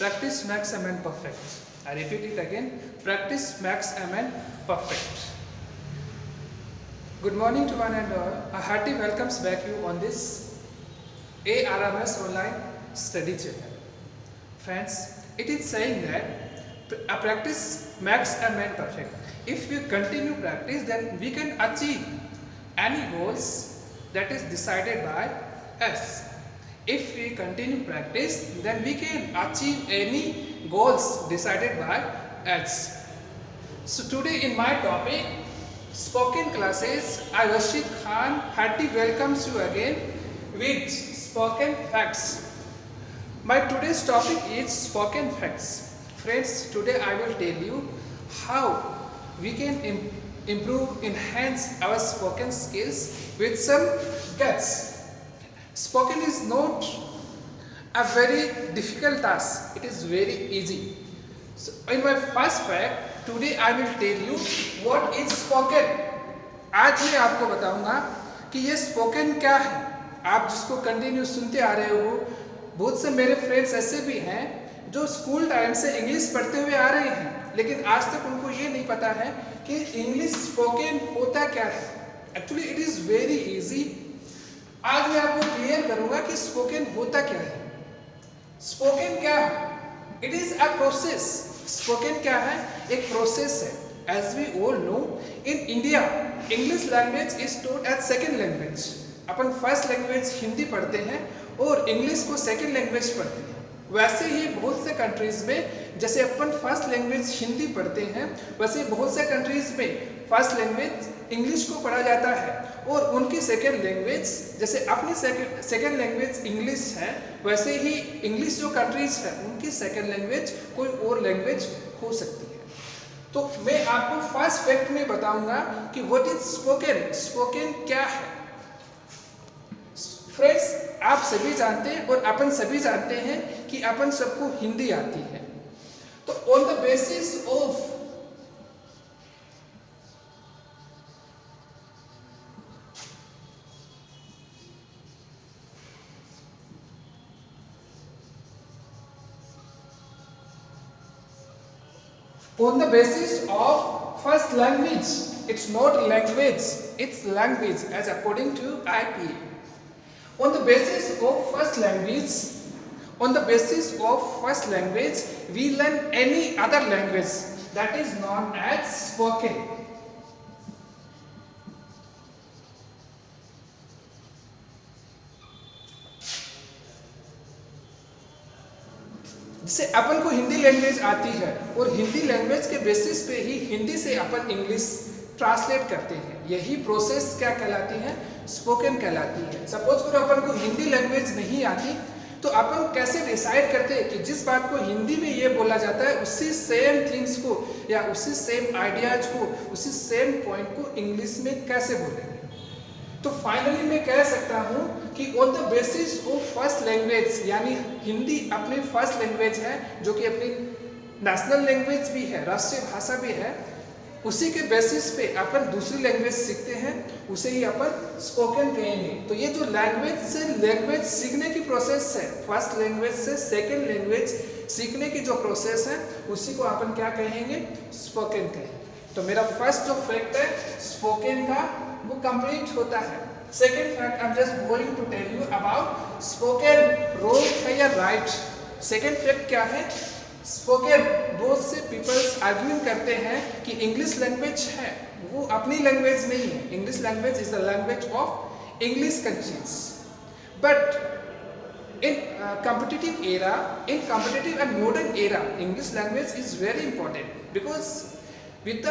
Practice makes a man perfect. I repeat it again. Practice makes a man perfect. Good morning to one and all. A hearty welcomes back you on this ARMS online study channel. Friends, it is saying that a practice makes a man perfect. If we continue practice, then we can achieve any goals that is decided by us. If we continue practice, then we can achieve any goals decided by us. So today in my topic, spoken classes, I Rashid Khan hearty welcomes you again with spoken facts. My today's topic is spoken facts. Friends, today I will tell you how we can enhance our spoken skills with some guts. Spoken is not a very difficult task, it is very easy. So in my first fact, today I will tell you what is spoken. आज मैं आपको बताऊंगा कि ये spoken क्या है। आप जिसको कंटिन्यू सुनते आ रहे हो, बहुत से मेरे फ्रेंड्स ऐसे भी हैं जो स्कूल टाइम से इंग्लिश पढ़ते हुए आ रहे हैं, लेकिन आज तक उनको ये नहीं पता है कि इंग्लिश स्पोकन होता क्या है। Actually it is very easy. आज मैं आपको क्लियर करूंगा कि स्पोकन होता क्या है। स्पोकन क्या है? It is a process. Spoken क्या है? एक प्रोसेस है। As we all know, in India English language is taught as second language. अपन फर्स्ट लैंग्वेज हिंदी पढ़ते हैं और इंग्लिश को सेकेंड लैंग्वेज पढ़ते हैं। वैसे ही बहुत से कंट्रीज में जैसे अपन फर्स्ट लैंग्वेज हिंदी पढ़ते हैं, वैसे बहुत से कंट्रीज में फर्स्ट लैंग्वेज इंग्लिश को पढ़ा जाता है और उनकी सेकेंड लैंग्वेज, जैसे अपनी सेकेंड लैंग्वेज इंग्लिश है, वैसे ही इंग्लिश जो कंट्रीज है उनकी सेकेंड लैंग्वेज कोई और लैंग्वेज हो सकती है। तो मैं आपको फर्स्ट फैक्ट में बताऊंगा कि व्हाट इज स्पोकन। स्पोकन क्या है? फ्रेंड्स, आप सभी जानते हैं और अपन सभी जानते हैं कि अपन सबको हिंदी आती है। तो on the basis of first language, it's not language, it's language as according to IPA. On the basis of first language, we learn any other language that is known as spoken. जैसे अपन को Hindi language आती है और Hindi language के basis पे ही हिंदी से अपन English translate करते हैं। यही प्रोसेस क्या कहलाती है? स्पोकन कहलाती है। सपोज करो अपन को हिंदी लैंग्वेज नहीं आती, तो अपन कैसे डिसाइड करते हैं कि जिस बात को हिंदी में ये बोला जाता है उसी सेम थिंग्स को या उसी सेम आइडियाज को, उसी सेम पॉइंट को इंग्लिश में कैसे बोलेंगे। तो फाइनली मैं कह सकता हूँ कि on the basis of first language, यानी हिंदी अपनी फर्स्ट लैंग्वेज है जो कि अपनी नेशनल लैंग्वेज भी है, राष्ट्रीय भाषा भी है, उसी के बेसिस पे अपन दूसरी लैंग्वेज सीखते हैं, उसे ही अपन स्पोकन कहेंगे। तो ये जो लैंग्वेज से लैंग्वेज सीखने की प्रोसेस है, फर्स्ट लैंग्वेज से सेकेंड लैंग्वेज सीखने की जो प्रोसेस है, उसी को अपन क्या कहेंगे? स्पोकन कहेंगे। तो मेरा फर्स्ट जो फैक्ट है स्पोकन का, वो कंप्लीट होता है। Second fact I am just going to tell you about spoken wrong है या राइट। सेकेंड फैक्ट क्या है? स्पोकन, बहुत से पीपल्स आर्ग्यू करते हैं कि इंग्लिश लैंग्वेज है वो अपनी लैंग्वेज नहीं है। English language is the language of English countries, but in competitive era, in competitive and modern era, English language is very important because with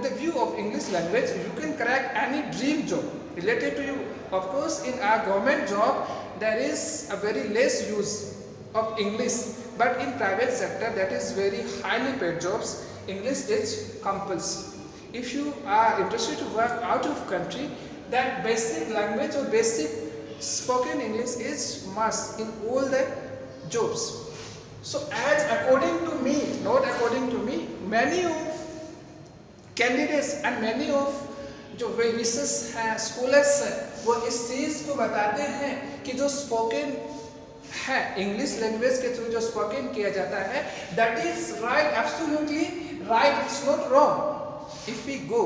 the view of English language, you can crack any dream job related to you. Of course, in our government job, there is a very less use of English, but in private sector, that is very highly paid jobs, English is compulsory. If you are interested to work out of country, that basic language or basic spoken English is must in all the jobs. So as according to me, not according to me, many of candidates and many of जो well wishes हैं, scholars हैं, वो इस चीज़ को बताते हैं कि जो स्पोकन है इंग्लिश लैंग्वेज के थ्रू जो स्पोकन किया जाता है, that is right, absolutely right, it's not wrong. If we go,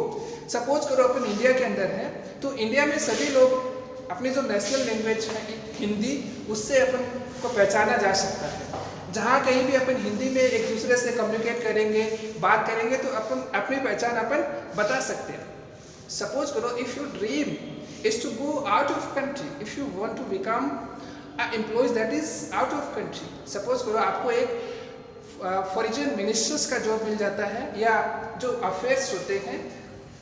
suppose करो अपन इंडिया के अंदर है, तो इंडिया में सभी लोग अपनी जो नेशनल लैंग्वेज है हिंदी, उससे अपन को पहचाना जा सकता है। जहाँ कहीं भी अपन हिंदी में एक दूसरे से कम्युनिकेट करेंगे, बात करेंगे, तो अपन अपनी पहचान अपन बता सकते हैं। सपोज करो, if you dream is to go out of country, if you want to become employees that is out of country, suppose करो आपको एक फॉरेन मिनिस्टर्स का जॉब मिल जाता है, या जो अफेयर्स होते हैं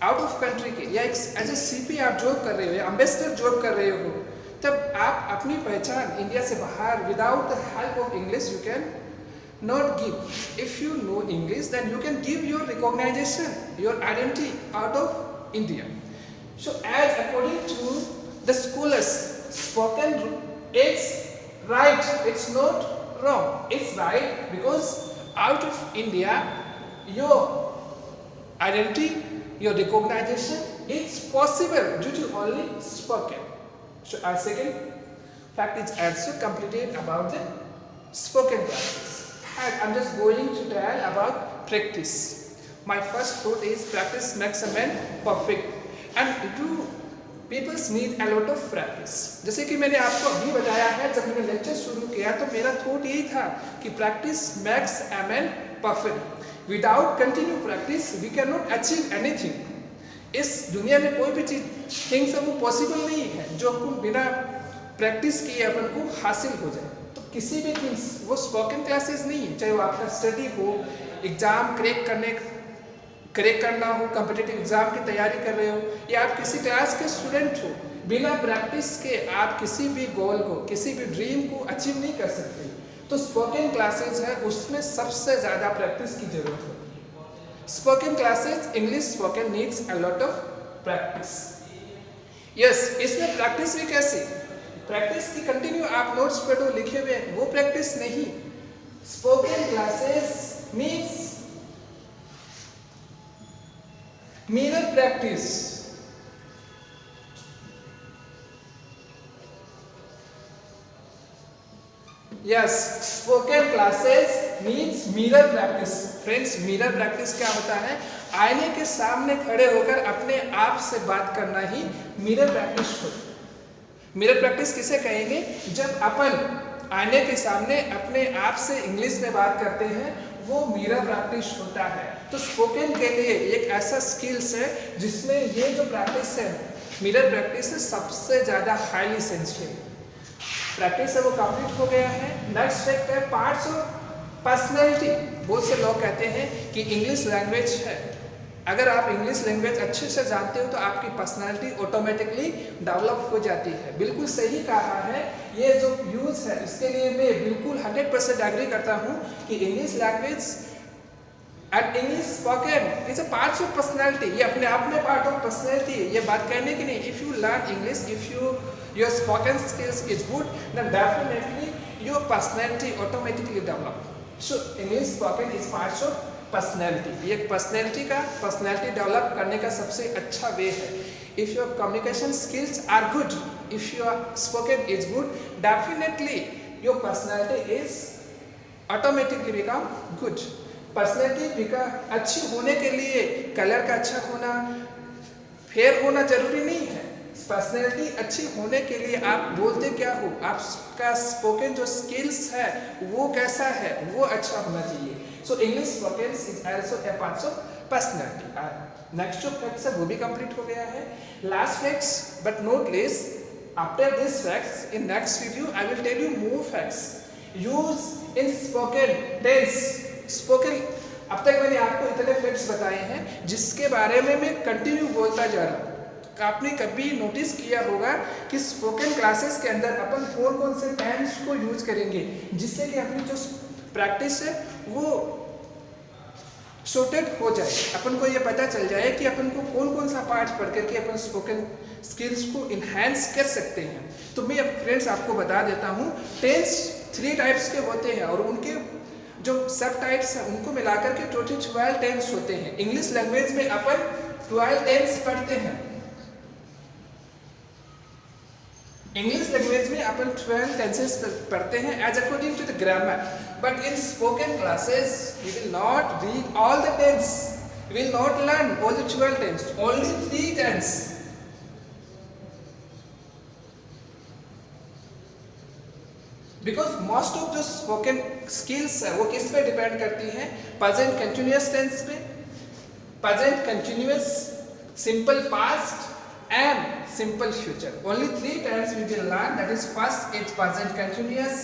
आउट ऑफ कंट्री के, या एक एज ए सीपी आप जॉब कर रहे हो या एम्बेसडर जॉब कर रहे हो, तब आप अपनी पहचान इंडिया से बाहर without the help of English you can not give. If you know English then you can give your recognisation, your identity out of India. So as according to the scholars, spoken it's right, it's not wrong, it's right because out of India your identity, your recognition is possible due to only spoken. So our second fact is also completed about the spoken classes. And I'm just going to tell about practice. My first thought is practice makes a man perfect, and you people need a lot of practice. जैसे कि मैंने आपको अभी बताया है, जब मैंने lecture शुरू किया तो मेरा थॉट यही था कि practice makes a man perfect. Without continued practice, we cannot achieve anything. इस दुनिया में कोई भी थिंग्स है वो पॉसिबल नहीं है जो अपन बिना प्रैक्टिस किए अपन को हासिल हो जाए। तो किसी भी थिंग्स, वो स्पोकन क्लासेस नहीं है, चाहे वो आपका स्टडी हो, एग्जाम क्रैक करना हो, कॉम्पिटिटिव एग्जाम की तैयारी कर रहे हो, या आप किसी क्लास के स्टूडेंट हो, बिना प्रैक्टिस के आप किसी भी गोल को, किसी भी ड्रीम को अचीव नहीं कर सकते। तो स्पोकन क्लासेज है, उसमें सबसे ज़्यादा प्रैक्टिस की जरूरत होती है। Spoken classes, English spoken needs a lot of practice. Yes, इसमें प्रैक्टिस भी कैसे? प्रैक्टिस की कंटिन्यू आप नोट्स पढ़ो लिखे हुए, वो प्रैक्टिस नहीं। Spoken classes means mirror practice. Yes, spoken classes means mirror practice. Friends, mirror practice क्या होता है? आईने के सामने खड़े होकर अपने आप से बात करना ही मिरर प्रैक्टिस होता है। मिरर प्रैक्टिस किसे कहेंगे? जब अपन आईने के सामने अपने आप से इंग्लिश में बात करते हैं, वो मिरर प्रैक्टिस होता है। तो स्पोकन के लिए एक ऐसा स्किल्स है जिसमें ये जो प्रैक्टिस है, मिरर प्रैक्टिस है, सबसे ज़्यादा हाईली एसेंशियल प्रैक्टिस है। वो कंप्लीट हो गया है। नेक्स्ट फैक्ट है पार्ट्स ऑफ पर्सनैलिटी। बहुत से लोग कहते हैं कि इंग्लिश लैंग्वेज है, अगर आप इंग्लिश लैंग्वेज अच्छे से जानते हो तो आपकी पर्सनैलिटी ऑटोमेटिकली डेवलप हो जाती है। बिल्कुल सही कहा है। ये जो यूज़ है इसके लिए मैं बिल्कुल 100% एग्री करता हूँ कि English language and English spoken is a part of personality. ये अपने आप में पार्ट ऑफ पर्सनैलिटी है, ये बात कहने की नहीं। If you learn English, if your spoken skills is good, then definitely your personality automatically develop. So English spoken is parts of personality. ये पर्सनैलिटी डेवलप करने का सबसे अच्छा वे है। If your communication skills are good, if your spoken is good, definitely your personality is automatically become good. Personality अच्छी होने के लिए कलर का अच्छा होना, फेयर होना जरूरी नहीं है। पर्सनैलिटी अच्छी होने के लिए आप बोलते क्या हो, आपका स्पोकन जो स्किल्स है वो कैसा है, वो अच्छा होना चाहिए। So English spoken is also a part of personality. Next जो फैक्ट्स है वो भी कंप्लीट हो गया है। Last facts but not least, after this facts in next video I will tell you more facts use in spoken tense. Spoken, अब तक मैंने आपको इतने फैक्ट्स बताए हैं जिसके बारे में मैं कंटिन्यू बोलता जा रहा हूँ। आपने कभी नोटिस किया होगा कि स्पोकन क्लासेस के अंदर अपन कौन से टेंस को यूज करेंगे जिससे कि अपनी जो प्रैक्टिस है वो सॉर्टेड हो जाए, अपन को ये पता चल जाए कि अपन को कौन सा पार्ट पढ़ करके अपन स्पोकन स्किल्स को इन्हांस कर सकते हैं। तो मैं फ्रेंड्स आपको बता देता हूँ, टेंस 3 टाइप्स के होते हैं और उनके जो सब टाइप्स हैं उनको मिलाकर के टोटल 12 टेंस होते हैं। इंग्लिश लैंग्वेज में अपन 12 टेंस पढ़ते हैं। इंग्लिश लैंग्वेज में अपन 12 टेंसेस पढ़ते हैं as according to the grammar, but in spoken classes we will not read all the tense, we will not learn all the 12 tense, only 3 tense. Because most of जो spoken skills है वो किस पे depend करती हैं? Present continuous tense पे, present continuous, simple past and simple future. Only 3 tense we will learn. That is, first it's present continuous,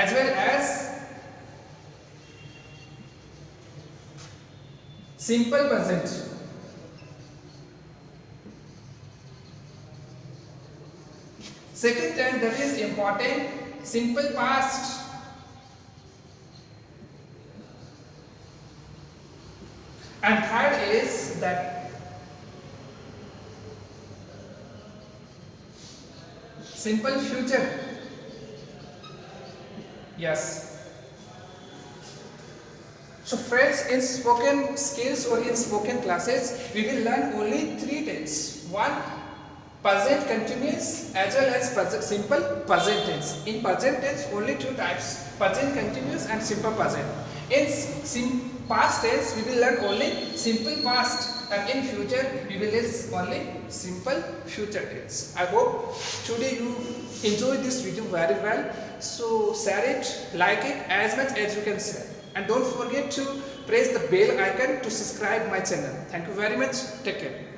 as well as simple present. Second tense that is important, simple past. And third is that simple future. Yes. So friends, in spoken skills or in spoken classes, we will learn only 3 tense. One, present continuous as well as simple present tense. In present tense, only 2 types: present continuous and simple present. In past tense we will learn only simple past, and in future we will learn only simple future tense. I hope today you enjoyed this video very well. So share it, like it as much as you can share, and don't forget to press the bell icon to subscribe my channel. Thank you very much. Take care.